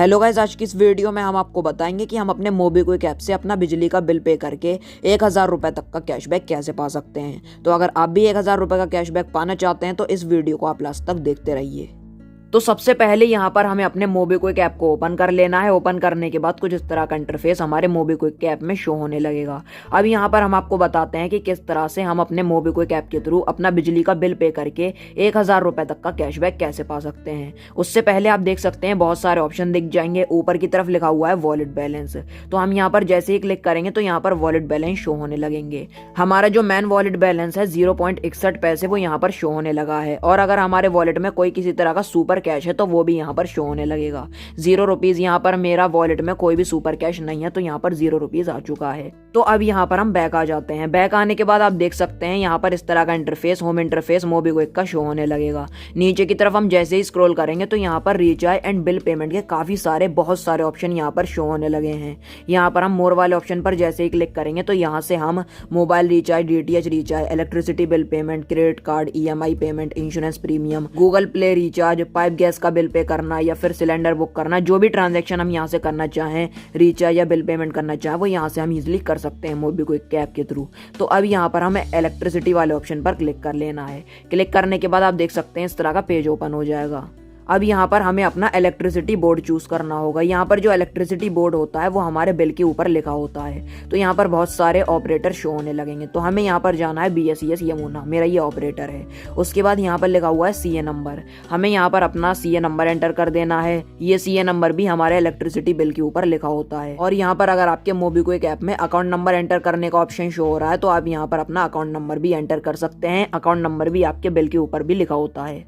Hello guys, आज की इस वीडियो में हम आपको बताएंगे कि हम अपने मोबीक्विक ऐप से अपना बिजली का बिल पे करके 1000 रुपये तक का कैशबैक कैसे पा सकते हैं। तो अगर आप भी 1000 रुपये का कैशबैक पाना चाहते हैं तो इस वीडियो को आप लास्ट तक देखते रहिए। तो सबसे पहले यहाँ पर हमें अपने मोबीक्विक ऐप को ओपन कर लेना है। ओपन करने के बाद कुछ इस तरह का इंटरफेस हमारे मोबीक्विक ऐप में शो होने लगेगा। अब यहाँ पर हम आपको बताते हैं कि किस तरह से हम अपने मोबीक्विक ऐप के थ्रू अपना बिजली का बिल पे करके 1000 रुपये तक का कैशबैक कैसे पा सकते हैं। उससे पहले आप देख सकते हैं बहुत सारे ऑप्शन दिख जाएंगे। ऊपर की तरफ लिखा हुआ है वॉलेट बैलेंस। तो हम यहाँ पर जैसे ही क्लिक करेंगे तो यहाँ पर वॉलेट बैलेंस शो होने लगेंगे। हमारा जो मेन वॉलेट बैलेंस है 0.61 पैसे वो यहाँ पर शो होने लगा है। और अगर हमारे वॉलेट में कोई किसी तरह का सुपर कैश है तो वो भी यहाँ पर शो होने लगेगा। 0 रुपीज यहाँ पर मेरा वॉलेट में कोई भी सुपर कैश नहीं है तो यहाँ पर 0 रुपीज आ चुका है। तो अब यहाँ पर हम बैक आ जाते हैं। बैक आने के बाद आप देख सकते हैं यहाँ पर इस तरह का इंटरफेस, होम इंटरफेस मोबीक्विक का शो होने लगेगा। नीचे की तरफ हम जैसे ही स्क्रॉल करेंगे तो यहाँ पर रिचार्ज एंड बिल पेमेंट के काफी सारे बहुत सारे ऑप्शन यहाँ पर शो होने लगे हैं। यहाँ पर हम मोर वाले ऑप्शन पर जैसे ही क्लिक करेंगे तो यहाँ से हम mobile recharge, DTH recharge, electricity bill payment, credit card, EMI payment, insurance premium, Google play recharge, pipe gas का बिल पे करना या फिर सिलेंडर बुक करना, जो भी ट्रांजैक्शन हम यहाँ से करना चाहें, रिचार्ज या बिल पेमेंट करना चाहें, वो यहाँ से हम इजीली कर सकते हैं मोबीक्विक ऐप के थ्रू। तो अब यहाँ पर हमें इलेक्ट्रिसिटी वाले ऑप्शन पर क्लिक कर लेना है। क्लिक करने के बाद आप देख सकते हैं इस तरह का पेज ओपन हो जाएगा। अब यहाँ पर हमें अपना इलेक्ट्रिसिटी बोर्ड चूज करना होगा। यहाँ पर जो इलेक्ट्रिसिटी बोर्ड होता है वो हमारे बिल के ऊपर लिखा होता है। तो यहाँ पर बहुत सारे ऑपरेटर शो होने लगेंगे। तो हमें यहाँ पर जाना है BSES यमुना, मेरा ये ऑपरेटर है। उसके बाद यहाँ पर लिखा हुआ है CA नंबर। हमें यहाँ पर अपना CA नंबर एंटर कर देना है। ये CA नंबर भी हमारे इलेक्ट्रिसिटी बिल के ऊपर लिखा होता है। और यहाँ पर अगर आपके मोबीक्विक ऐप में अकाउंट नंबर एंटर करने का ऑप्शन शो हो रहा है तो आप यहाँ पर अपना अकाउंट नंबर भी एंटर कर सकते हैं। अकाउंट नंबर भी आपके बिल के ऊपर भी लिखा होता है।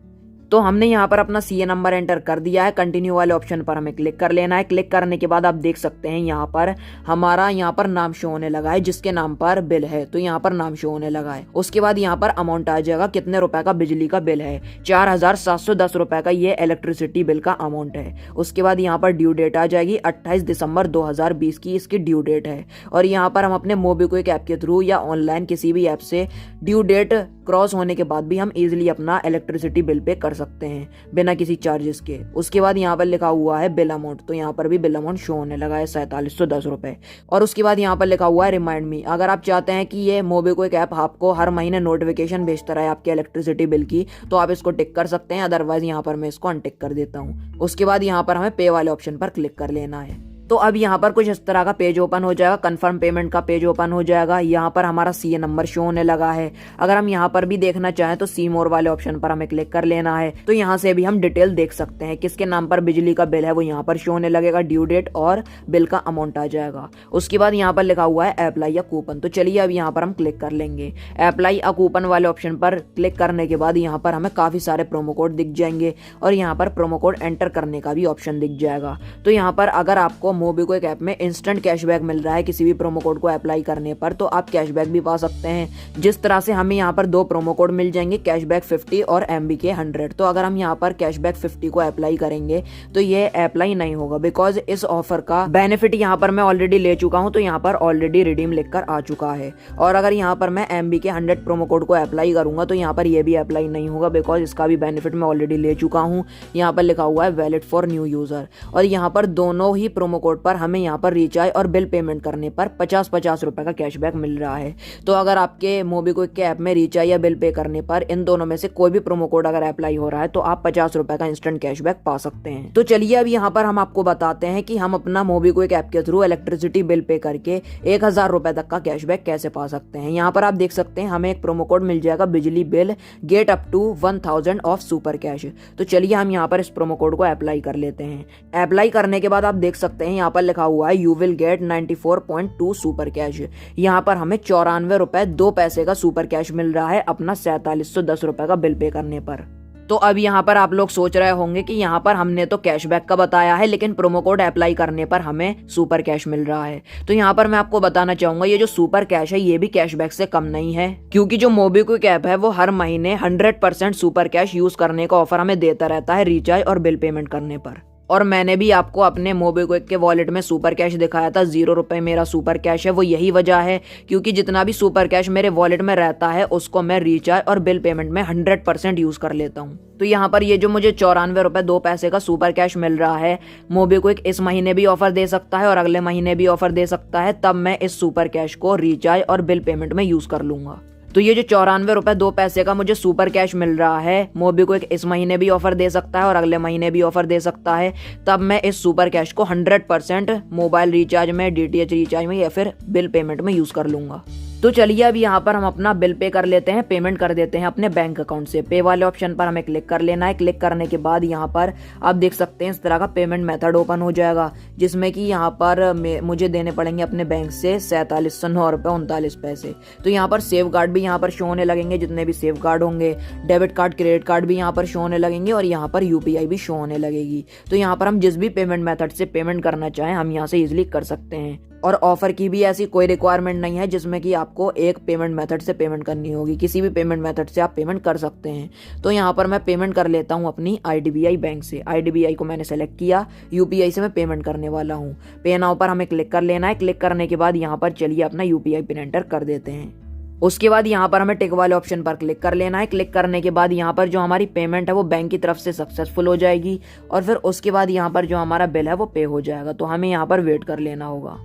तो हमने यहाँ पर अपना CA नंबर एंटर कर दिया है। कंटिन्यू वाले ऑप्शन पर हमें क्लिक कर लेना है। क्लिक करने के बाद आप देख सकते हैं यहाँ पर हमारा यहाँ पर नाम शो होने लगा है, जिसके नाम पर बिल है तो यहाँ पर नाम शो होने लगा है। उसके बाद यहाँ पर अमाउंट आ जाएगा, कितने रुपए का बिजली का बिल है। 4710 रुपए का ये इलेक्ट्रिसिटी बिल का अमाउंट है। उसके बाद यहाँ पर ड्यू डेट आ जाएगी, 28 दिसंबर 2020 की इसकी ड्यू डेट है। और यहाँ पर हम अपने मोबीक्विक ऐप के थ्रू या ऑनलाइन किसी भी ऐप से ड्यू डेट क्रॉस होने के बाद भी हम इजीली अपना इलेक्ट्रिसिटी बिल पे कर सकते हैं बिना किसी चार्जेस के। उसके बाद यहाँ पर लिखा हुआ है बिल अमाउंट, तो यहाँ पर भी बिल अमाउंट शो होने लगा है 4710 रुपए। और उसके बाद यहाँ पर लिखा हुआ है रिमाइंड मी। अगर आप चाहते हैं कि ये मोबीक्विक ऐप आपको हर महीने नोटिफिकेशन भेजता रहे आपके इलेक्ट्रिसिटी बिल की, तो आप इसको टिक कर सकते हैं। अदरवाइज यहाँ पर मैं इसको अनटिक कर देता हूँ। उसके बाद यहाँ पर हमें पे वाले ऑप्शन पर क्लिक कर लेना है। तो अब यहाँ पर कुछ इस तरह का पेज ओपन हो जाएगा। कंफर्म पेमेंट का पेज ओपन हो जाएगा। यहाँ पर हमारा CA नंबर शो होने लगा है। अगर हम यहाँ पर भी देखना चाहें तो सी मोर वाले ऑप्शन पर हमें क्लिक कर लेना है। तो यहाँ से भी हम डिटेल देख सकते हैं किसके नाम पर बिजली का बिल है, वो यहाँ पर शो होने लगेगा। ड्यू डेट और बिल का अमाउंट आ जाएगा। उसके बाद यहाँ पर लिखा हुआ है अप्लाई या कूपन। तो चलिए अब यहाँ पर हम क्लिक कर लेंगे। अप्लाई या कूपन वाले ऑप्शन पर क्लिक करने के बाद यहाँ पर हमें काफी सारे प्रोमो कोड दिख जाएंगे और यहाँ पर प्रोमो कोड एंटर करने का भी ऑप्शन दिख जाएगा। तो यहाँ पर अगर आपको मोबीक्विक ऐप में इंस्टेंट कैशबैक मिल रहा है किसी भी प्रोमो कोड को अप्लाई करने पर, तो आप कैशबैक भी पा सकते हैं। जिस तरह से हमें यहाँ पर 2 प्रोमो कोड मिल जाएंगे, कैशबैक 50 और MBK 100। तो अगर हम यहाँ पर कैशबैक 50 को अप्लाई करेंगे तो ये अप्लाई नहीं होगा, बिकॉज इस ऑफर का बेनिफिट यहाँ पर मैं ऑलरेडी ले चुका हूँ। तो यहाँ पर ऑलरेडी रिडीम लिखकर आ चुका है। और अगर यहाँ पर मैं MBK 100 प्रोमो कोड को अप्लाई करूंगा तो यहाँ पर ये भी अप्लाई नहीं होगा, बिकॉज इसका भी बेनिफिट मैं ऑलरेडी ले चुका हूँ। यहाँ पर लिखा हुआ है वैलिड फॉर न्यू यूजर। और यहाँ पर दोनों ही प्रोमो कोड पर हमें यहाँ पर रिचार्ज और बिल पेमेंट करने पर 50-50 रुपए का कैशबैक मिल रहा है। तो अगर आपके मोबीक्विक के ऐप में रिचार्ज या बिल पे करने पर इन दोनों में से कोई भी प्रोमो कोड अगर अप्लाई हो रहा है तो आप 50 रुपए का इंस्टेंट कैशबैक पा सकते हैं। तो चलिए अब यहाँ पर हम आपको बताते हैं कि हम अपना मोबीक्विक ऐप के थ्रू इलेक्ट्रिसिटी बिल पे करके 1000 रुपए तक का कैशबैक कैसे पा सकते हैं। यहाँ पर आप देख सकते हैं हमें एक प्रोमो कोड मिल जाएगा, बिजली bill get up to 1000 off super cash. तो चलिए हम यहाँ पर इस प्रोमो कोड को अप्लाई कर लेते हैं। अप्लाई करने के बाद आप देख सकते हैं यहाँ पर लिखा हुआ है you will get 94.2 super cash. यहाँ पर हमें 94 रुपए 2 पैसे का सुपर कैश मिल रहा है अपना 4710 रुपए का बिल पे करने पर। तो अब यहाँ पर आप लोग सोच रहे होंगे कि यहाँ पर हमने तो कैशबैक का बताया है लेकिन प्रोमो कोड अप्लाई करने पर हमें सुपर कैश मिल रहा है। तो यहाँ पर मैं आपको बताना चाहूंगा ये जो सुपर कैश है ये भी कैशबैक से कम नहीं है, क्योंकि जो मोबीक्विक ऐप है वो हर महीने 100% सुपर कैश यूज करने का ऑफर हमें देता रहता है रिचार्ज और बिल पेमेंट करने पर। और मैंने भी आपको अपने मोबीक्विक के वॉलेट में सुपर कैश दिखाया था, 0 रुपये मेरा सुपर कैश है। वो यही वजह है क्योंकि जितना भी सुपर कैश मेरे वॉलेट में रहता है उसको मैं रिचार्ज और बिल पेमेंट में 100% यूज कर लेता हूँ। तो यहाँ पर ये जो मुझे 94 रुपये 2 पैसे का सुपर कैश मिल रहा है, मोबीक्विक इस महीने भी ऑफर दे सकता है और अगले महीने भी ऑफर दे सकता है, तब मैं इस सुपर कैश को रिचार्ज और बिल पेमेंट में यूज कर लूंगा। तो ये जो 94 रुपये 2 पैसे का मुझे सुपर कैश मिल रहा है, मोबीक्विक इस महीने भी ऑफर दे सकता है और अगले महीने भी ऑफर दे सकता है, तब मैं इस सुपर कैश को 100% मोबाइल रिचार्ज में, DTH रिचार्ज में या फिर बिल पेमेंट में यूज कर लूंगा। तो चलिए अब यहाँ पर हम अपना बिल पे कर लेते हैं, पेमेंट कर देते हैं अपने बैंक अकाउंट से। पे वाले ऑप्शन पर हमें क्लिक कर लेना है। क्लिक करने के बाद यहाँ पर आप देख सकते हैं इस तरह का पेमेंट मेथड ओपन हो जाएगा, जिसमें कि यहाँ पर मुझे देने पड़ेंगे अपने बैंक से 4709 रुपये 39 पैसे। तो यहाँ पर सेफ गार्ड भी यहाँ पर शो होने लगेंगे, जितने भी सेफ गार्ड होंगे, डेबिट कार्ड क्रेडिट कार्ड भी यहाँ पर शो होने लगेंगे और यहाँ पर UPI भी शो होने लगेगी। तो यहाँ पर हम जिस भी पेमेंट मेथड से पेमेंट करना चाहें हम यहाँ से इजिली कर सकते हैं। और ऑफर की भी ऐसी कोई रिक्वायरमेंट नहीं है जिसमें कि आपको एक पेमेंट मेथड से पेमेंट करनी होगी, किसी भी पेमेंट मेथड से आप पेमेंट कर सकते हैं। तो यहाँ पर मैं पेमेंट कर लेता हूँ अपनी IDBI बैंक से। IDBI को मैंने सेलेक्ट किया, UPI से मैं पेमेंट करने वाला हूँ। पे नाउ पर हमें क्लिक कर लेना है। क्लिक करने के बाद यहाँ पर चलिए अपना UPI पिन एंटर कर देते हैं। उसके बाद यहाँ पर हमें टिक वाले ऑप्शन पर क्लिक कर लेना है। क्लिक करने के बाद यहाँ पर जो हमारी पेमेंट है वो बैंक की तरफ से सक्सेसफुल हो जाएगी और फिर उसके बाद यहाँ पर जो हमारा बिल है वो पे हो जाएगा। तो हमें यहाँ पर वेट कर लेना होगा।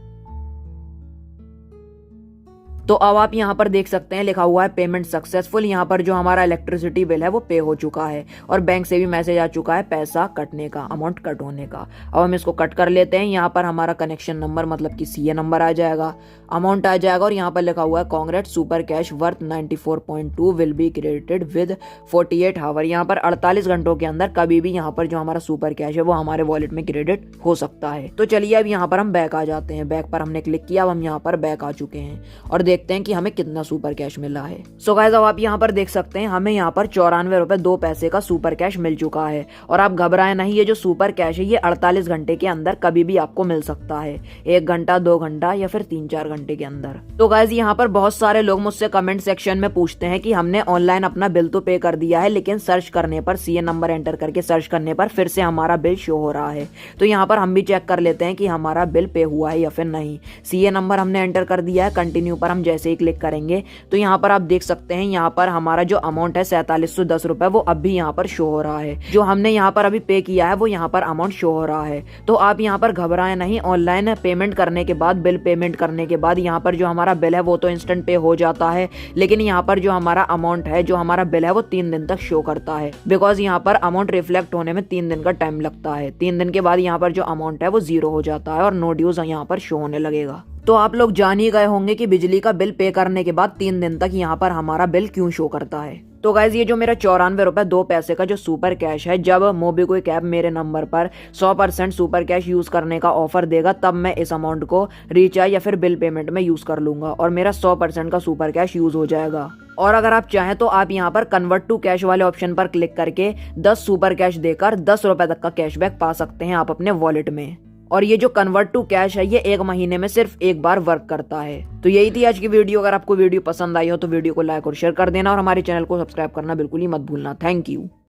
तो अब आप यहाँ पर देख सकते हैं लिखा हुआ है पेमेंट सक्सेसफुल। यहाँ पर जो हमारा इलेक्ट्रिसिटी बिल है वो पे हो चुका है और बैंक से भी मैसेज आ चुका है पैसा कटने का, अमाउंट कट होने का। अब हम इसको कट कर लेते हैं। यहाँ पर हमारा कनेक्शन नंबर मतलब कि CA नंबर आ जाएगा, अमाउंट आ जाएगा और यहाँ पर लिखा हुआ है congrat super cash worth 94.2 will be credited with 48 hour. यहाँ पर 48 घंटों के अंदर कभी भी यहाँ पर जो हमारा सुपर कैश है वो हमारे वॉलेट में क्रेडिट हो सकता है। तो चलिए अब यहाँ पर हम बैक आ जाते हैं। बैक पर हमने क्लिक किया, अब हम यहाँ पर बैक आ चुके हैं और देखते हैं कि हमें कितना सुपर कैश मिला है। सो गाइस अब आप यहाँ पर देख सकते हैं हमें यहाँ पर 94 रुपये 2 पैसे का सुपर कैश मिल चुका है। और आप घबराएं नहीं, ये जो सुपर कैश है ये 48 घंटे के अंदर कभी भी आपको मिल सकता है, 1 घंटा 2 घंटा या फिर 3-4 घंटे के अंदर। तो गाइस यहाँ पर बहुत सारे लोग मुझसे कमेंट सेक्शन में पूछते हैं कि हमने ऑनलाइन अपना बिल तो पे कर दिया है, लेकिन सर्च करने पर CA नंबर एंटर करके सर्च करने पर फिर से हमारा बिल शो हो रहा है। तो यहाँ पर हम भी चेक कर लेते हैं कि हमारा बिल पे हुआ है या फिर नहीं। CA नंबर हमने एंटर कर दिया है, कंटिन्यू पर हम जैसे ही क्लिक करेंगे तो यहाँ पर आप देख सकते हैं यहाँ पर हमारा जो अमाउंट है 4710 रुपए वो अब भी यहाँ पर शो हो रहा है। जो हमने यहाँ पर अभी पे किया है वो यहाँ पर अमाउंट शो हो रहा है। तो आप यहाँ पर घबराएं नहीं, ऑनलाइन पेमेंट करने के बाद, बिल पेमेंट करने के बाद यहाँ पर जो हमारा बिल है वो तो इंस्टेंट पे हो जाता है, लेकिन यहाँ पर जो हमारा अमाउंट है, जो हमारा बिल है वो 3 दिन तक शो करता है। बिकॉज यहाँ पर अमाउंट रिफ्लेक्ट होने में 3 दिन का टाइम लगता है। 3 दिन के बाद यहाँ पर जो अमाउंट है वो 0 हो जाता है और नो ड्यूज यहाँ पर शो होने लगेगा। तो आप लोग जान ही गए होंगे कि बिजली का बिल पे करने के बाद 3 दिन तक यहाँ पर हमारा बिल क्यों शो करता है। तो गाइज ये जो मेरा 94 रुपये 2 पैसे का जो सुपर कैश है, जब मोबीक्विक ऐप मेरे नंबर पर 100% सुपर कैश यूज करने का ऑफर देगा तब मैं इस अमाउंट को रिचार्ज या फिर बिल पेमेंट में यूज कर लूंगा और मेरा 100% का सुपर कैश यूज हो जाएगा। और अगर आप चाहें तो आप यहाँ पर कन्वर्ट टू कैश वाले ऑप्शन पर क्लिक करके 10 सुपर कैश देकर 10 रुपए तक का कैशबैक पा सकते हैं आप अपने वॉलेट में। और ये जो कन्वर्ट टू कैश है ये 1 महीने में सिर्फ 1 बार वर्क करता है। तो यही थी आज की वीडियो। अगर आपको वीडियो पसंद आई हो तो वीडियो को लाइक और शेयर कर देना और हमारे चैनल को सब्सक्राइब करना बिल्कुल ही मत भूलना। Thank you.